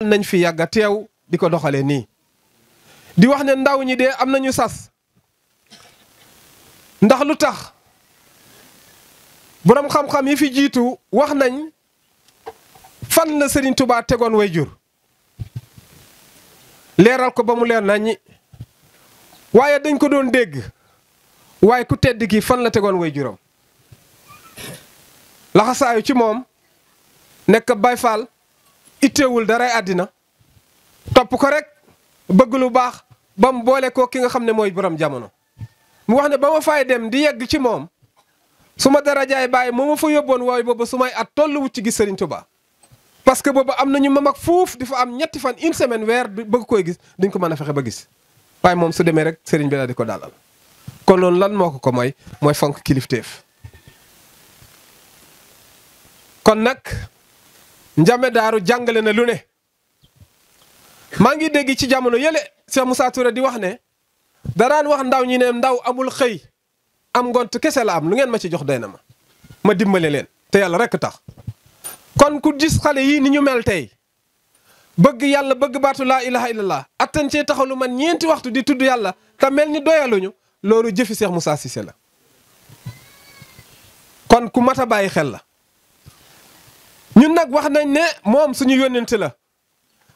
nañ fi yàgga teew di ko doxalee nii di wax ne ndaw ñi de am nañu sas ndax lu tax boroom xam-xam yi fi jiitu wax nañ fan la Serigne Touba tegoon way jur leeral ko ba mu leer naññi waaye dañ ko doon dégg waaye ku tedd ki fan la tegoon way juram laxasaayu ci moom nekk Baay Faal itteewul daray àddina topp ko rek bëgg lu baax ba mu boole ko ki nga xam ne mooy borom jamono mu wax ne ba ma fay dem di yegg ci moom su ma darajaay bàyyi moo ma fa yóbboon waaye booba su may at tolluwut ci gis Serigne Touba parce que booba am nañu ma mag fuuf di fa am ñetti fan une semaine weer bëgg koy gis duñ ko mën a fexe ba gis waaye moom su demee rek Serigne bi la di ko dalal kon loolu lan moo ko mooy fonk kilifteef kon nag Ndiamé Daaru jàngale na lu ne maa ngi dégg ci jamono yële Cheikh Moussa Touré di wax ne daraan wax ndaw ñi ne ndaw amul xëy am ngont kese la am lu ngeen ma ci jox doy na ma dimbale leen te yàlla rekk tax kon ku gis xale yii ni ñu mel tey bëgg yàlla bëgg baatu laa ilaha illallah attan cee taxaw lu man ñeenti waxtu di tudd yàlla te mel ni doyaluñu loolu jëfi Cheikh Moussa Cissé la kon ku mat a bàyyi xel la ñun nag wax nañ ne moom suñu yónnent la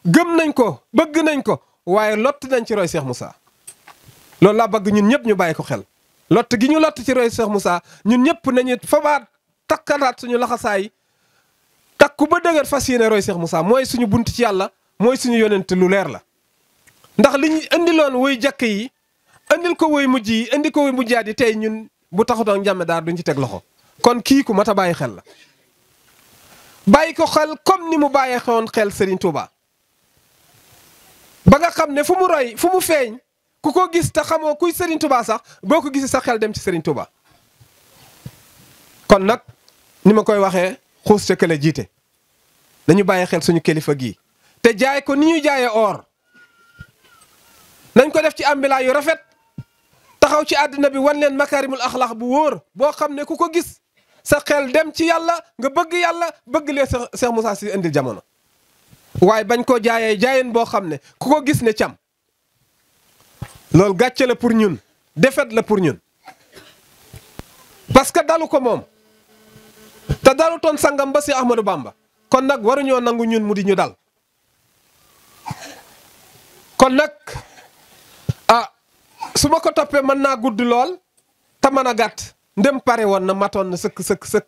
gëm nañ ko bëgg nañ ko waaye lott nañ ci roy Cheikh Moussa loolu laa bëgg ñun ñëpp ñu bàyyi ko xel lott gi ñu lott ci roy Cheikh Moussa ñun ñëpp nañu fabaat takkalaat suñu laxasaay takku ba dëgër fas yéene roy Cheikh Moussa mooy suñu bunt ci yàlla mooy suñu yónnent lu leer la ndax li ñu indiloon woy jàkk yi indil ko woy mujj yi indi ko woy mujjaat yi tey ñun bu taxutoon Ndiamé Daaru duñ ci teg loxo kon kii ku mat a bàyyi xel la bàyyi ko xel comme ni mu bàyyee xoon xel Serigne Touba ba nga xam ne fu mu roy fu mu feeñ ku ko gis te xamoo kuy Serigne Touba sax boo ko gisee sa xel dem ci Serigne Touba kon nag ni ma koy waxee xuus ca kële jiite dañu bàyyi xel suñu kilifa gii te jaay ko ni ñuy jaayee or nañ ko def ci ambilaa yu rafet taxaw ci àddina bi wan leen makaarimul axlaax bu wóor boo xam ne ku ko gis sa xel dem ci yàlla nga bëgg yàlla bëgg lee Cheikh Moussa Cissé indil jamono waaye bañ koo jaayee jaayeen boo xam ne ku ko gis ne cam loolu gàcce la pour ñun défaite la pour ñun parce que dalu ko moom te dalu toon sangam ba si Ahmadou Bamba kon nag waruñoo nangu ñun mu di ñu dal kon nag su ma ko toppee mën naa gudd lool te mën a gàtt ndem pare woon na matoon na sëkk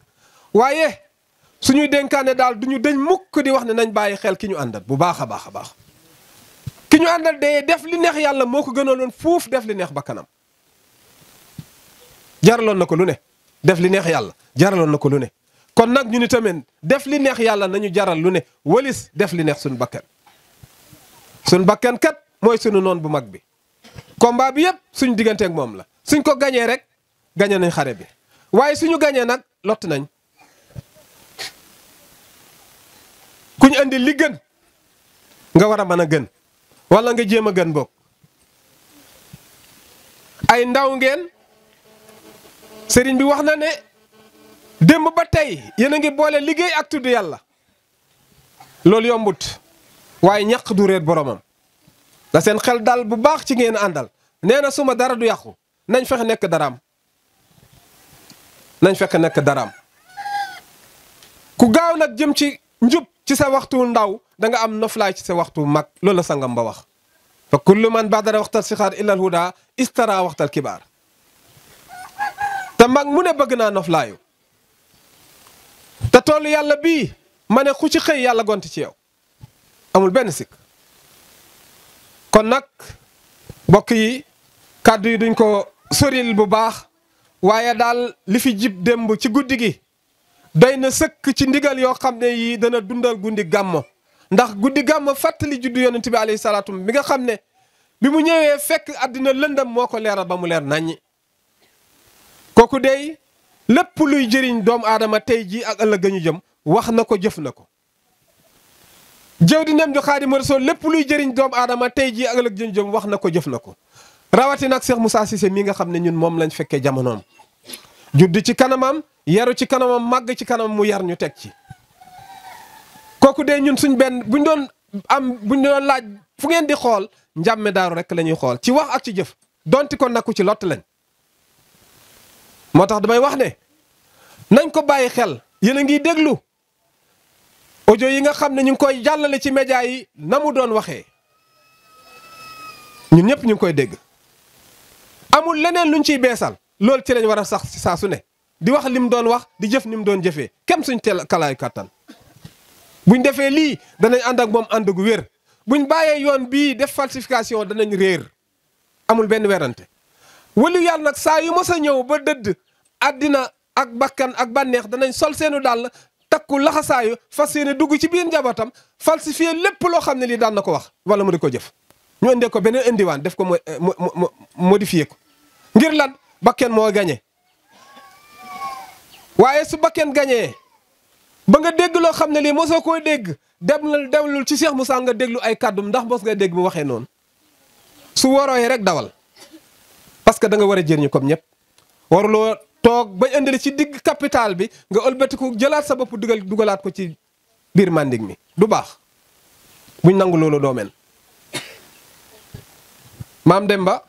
waaye suñuy dénkaane daal du ñu dëñ mukk di wax ne nañ bàyyi xel ki ñu àndal bu baax a baax a baax ki ñu àndal de def li neex yàlla moo ko gënaloon fuuf def li neex bakkanam jaraloon na ko lu ne def li neex yàlla jaraloon na ko lu ne kon nag ñu ni tamit def li neex yàlla nañu jaral lu ne walis def li neex suñu bakkan kat mooy suñu noon bu mag bi combat bi yëpp suñu digganteeg moom la suñ ko gañee rek gañe nañ xare bi waaye suñu gañee nag lott nañ kuñ andi li gën nga war a mën a gën wala nga jéem a gën bokk ay ndaw ngeen sëriñ bi wax na ne démb ba tey yéen a ngi boole liggéey ak tudd yàlla loolu yombut waaye ñaq du réer boromam da seen xel dal bu baax ci ngeen àndal nee na suma dara du yàqu nañ fexe nekk daraam ku gaaw nag jëm ci njub ci sa waxtu ndaw da nga am noflaay ci sa waxtu mag loolu la sangam ba wax fa kullu man badara waxtal sixaar illa al huda istara waxtal kibaar te mag mu ne bëgg naa noflaayu te toolu yàlla bii ma ne ku ci xëy yàlla gont ci yow amul benn sikk kon nag mbokk yi kàddu yi duñ ko soril bu baax waaye daal li fi jib démb ci guddi gi doy na sëkk ci ndigal yoo xam ne yi dana dundal guddi gàmmo ndax guddi gàmmo fàttali juddu yonent bi alayhi salaatu bi nga xam ne bi mu ñëwee fekk àddina lëndam moo ko leeral ba mu leer naññi kooku dey lépp luy jëriñ doomu aadama tey jii ak ëllëg ñu jëm wax na ko jëf na ko jëw di nem ju Xaadimu Rasuul lépp luy jëriñ doomu aadama tey jii ak ëllëg ñu jëm wax na ko jëf na ko rawatina ak Cheikh Moussa Cissé mi nga xam ne ñun moom lañ fekkee jamonoom judd ci kanamam yaru ci kanamam màgg ci kanamam mu yar ñu teg ci kooku de ñun suñ benn buñ doon buñ doon laaj fu ngeen di xool njàmme daaru rek la ñuy xool ci wax ak ci jëf donte kon nakku ci lott lañ. moo tax damay wax ne nañ ko bàyyi xel yéen a ngi déglu audio yi nga xam ne ñu ngi koy jàllale ci média yi na mu doon waxee ñun ñëpp ñu ngi koy dégg amul leneen luñ ciy beesal loolu ci lañ war a sax ci saa su ne di wax lim doon wax di jëf ni mu doon jëfee kem suñ teel kalaayu kàttan buñ defee lii danañ ànd ak moom ànd gu wér buñ bàyyee yoon bii def falsification danañ réer amul benn werante waliyu yàlla nag saa yu mos a ñëw ba dëdd àddina ak bakkan ak bànneex danañ sol seenu dàll takku laxasaayu fas yéene dugg ci biir njabootam falsifier lépp loo xam ne lii daan na ko wax wala mu di ko jëf ñu indee ko beneen indiwaan def ko modifié ko ngir lan bakken moo gañe waaye su bakken gañee ba nga dégg loo xam ne lii mosoo koo dégg demlul ci Cheikh Moussa nga déglu ay kàddum ndax mos nga dégg mu waxee noonu su warooyee rek dawal parce que da nga war a jëriñu comme ñëpp waruloo toog ba indil ci digg capital bi nga ëlbatiku jëlaat sa bopp dugalaat ko ci biir Manding mi du baax buñ nangu loolu doo mel. Maam Demba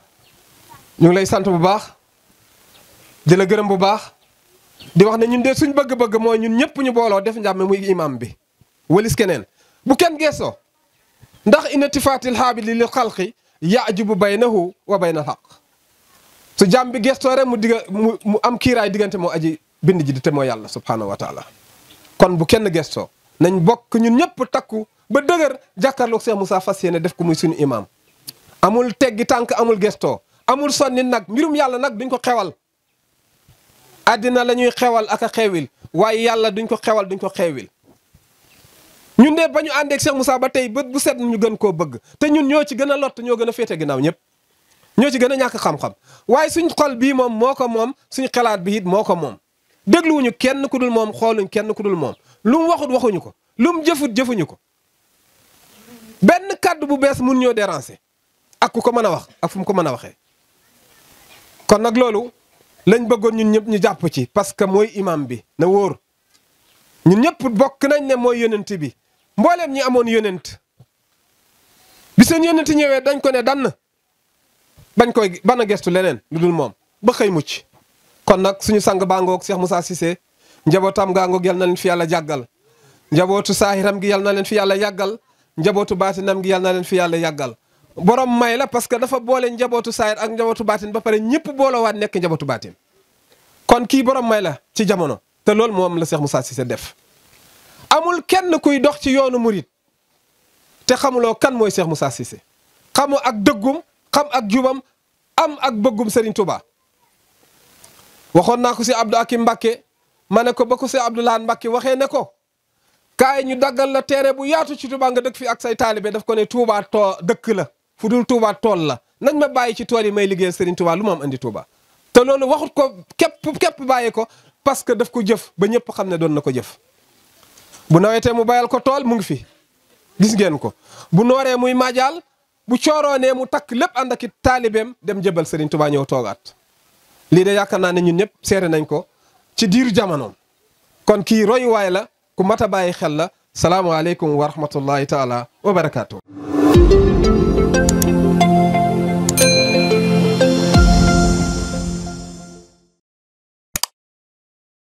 ñu ngi lay sant bu baax di la gërëm bu baax di wax ne ñun de suñ bëgg-bëgg mooy ñun ñëpp ñu booloo def njàmme muy imam bi walis keneen bu kenn geesoo ndax inatifatil haabili lil xalqi yajubu baynahu wa bayna al haqq su jàmm bi gestoo rek mu am kiiraay diggante moo aji bind ji di te moo yàlla subhanahu wa taala kon bu kenn gestoo nañ bokk ñun ñëpp takku ba dëgër jàkkaarloog Cheikh Moussa fas yéene def ko muy suñu imam amul teggi tànk amul gestoo amul sonni nag mbirum yàlla nag duñ ko xewal àddina la ñuy xewal ak a xewil waaye yàlla duñ ko xewal duñ ko xewil ñun de ba ñu àndeeg Cheikh Moussa ba tey bët bu set ñu gën koo bëgg te ñun ñoo ci gën a lott ñoo gën a féete ginnaaw ñëpp ñoo ci gën a ñàkk xam-xam waaye suñ xol bii moom moo ko moom suñ xalaat bi it moo ko moom dégluwuñu kenn ku dul moom xooluñ kenn ku dul moom lu mu waxut waxuñu ko lu mu jëfut jëfuñu ko benn kàddu bu bees mun ñoo déranger ak ku ko mën a wax ak fu mu ko mën a waxee kon nag loolu lañ bëggoon ñun ñëpp ñu jàpp ci parce que mooy imam bi na wóor ñun ñëpp bokk nañ ne mooy yonent bi mbooleem ñi amoon yonent bi seen yonent ñëwee dañ ko ne dann bañ koy bana gestu leneen lu dul moom ba xëy mucc kon nag suñu sang baangoog Cheikh Moussa Cissé njabootam gaangoog yal na leen fi yàlla jàggal njabootu saahiram gi yal na leen fi yàlla yàggal njabootu baatinam gi yal na leen fi yàlla yàggal borom may la parce que dafa boole njabootu saahir ak njabootu baatin ba pare ñëpp boolowaat nekk njabootu baatin kon kii borom may la ci jamono te loolu moom la Cheikh Moussa Cissé def amul kenn kuy dox ci yoonu murit te xamuloo kan mooy Cheikh Moussa Cissé xamu ak dëggum xam ak jubam am ak bëggum Serigne Touba waxoon naa ko si Abdou Akim Mbakke ma ne ko ba ko si Abdoulaye Mbakke waxee ne ko kaay ñu daggal la teere bu yaatu ci Touba nga dëkk fi ak say taalibe daf ko ne Touba dëkk la fu dul Touba tool la nañ ma bàyyi ci tool yi may liggéeyal Serigne Touba lu ma am andi Touba te loolu waxut ko képp bàyyi ko parce que daf ko jëf ba ñëpp xam ne doon na ko jëf bu nawetee mu bayal ko tool mu ngi fi gis ngeen ko bu nooree muy maajaal bu cooroonee mu takk lépp ànd ak i taalibeem dem jëbal Serigne Touba ñëw toogaat lii de yaakaar naa ne ñun ñëpp seere nañ ko ci diiru jamonoom kon kii royuwaay la ku mat a bàyyi xel la salaamaaleykum wa rahmatullahi taala wa barakaatu.